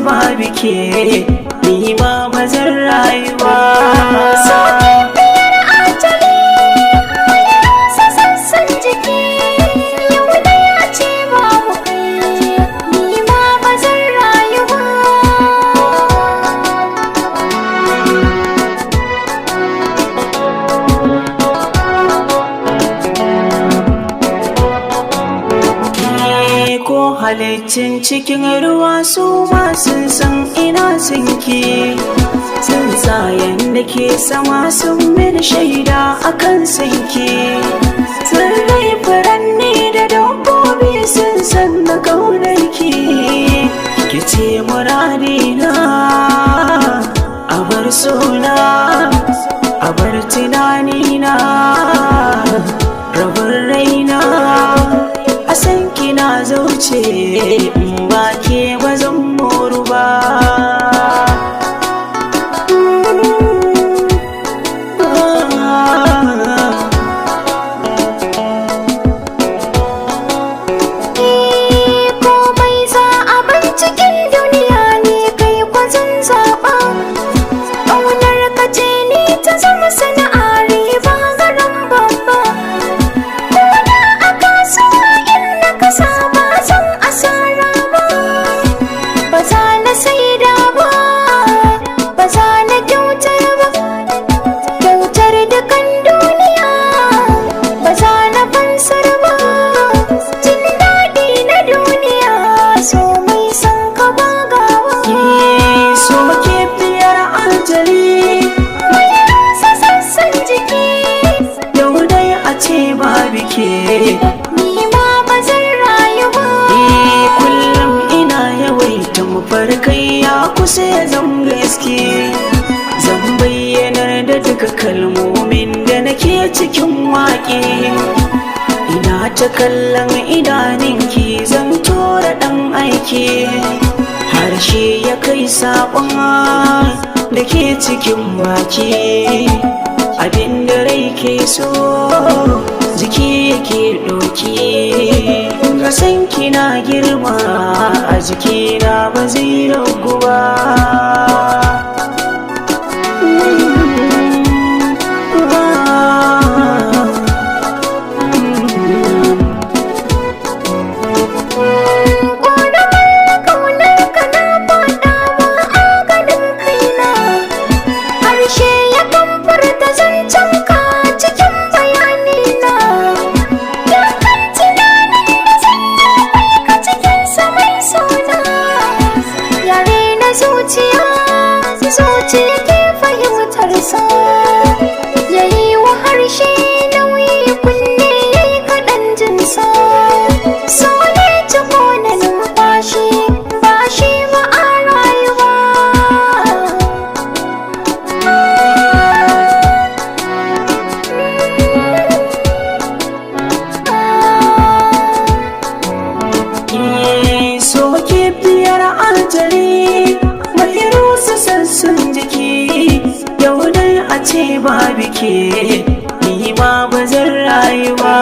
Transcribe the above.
ba bike ni ma ba zan rayu ba. Ko halittun cikin ruwa su ma sun san ina sinki, tsuntsayen da ke sama sun min shaida akan sinki, tsirrai furanni da dabbobi sun san na kaunarki. Ki ce muradina a bar suna, a bar tunanina, rabin raina a san kina zauce in ba ke ba zan moru ba. Komai za a bar cikin duniya ne kai kwazon zaɓa, ƙaunar ka ce ni ta zama sana'a riba garin babba. Ba zan asara ba, ba za na saida ba, ba za na kyautar ba, kyautar dukan duniya ba za na fansar ba. Jin daɗi na duniya so mai san ka ba gawa. So ke biyar aljali mai rasa sassan jiki, yau dai a ce ba bike farkai ya kusa ya zama gaske. Zan bayyanar da duka kalmomin da nake cikin waƙe, ina ta kallon idaninki zan tura ɗan aike, harshe ya kai saƙon da ke cikin wake. Abinda rai ke so jiki yake ɗauki, ga san kina girma a jikina ba zai ragu ba. Zuciya ke fahimtar sa, yayi wa harshe nauyi kunne yayi kaɗan jinsa. So ne ciko na numfashi ba shi ba a rayuwa. So ke biyar aljali mai rusa sassan jiki, yau dai a ce ba bike ni ma ba zan rayu ba.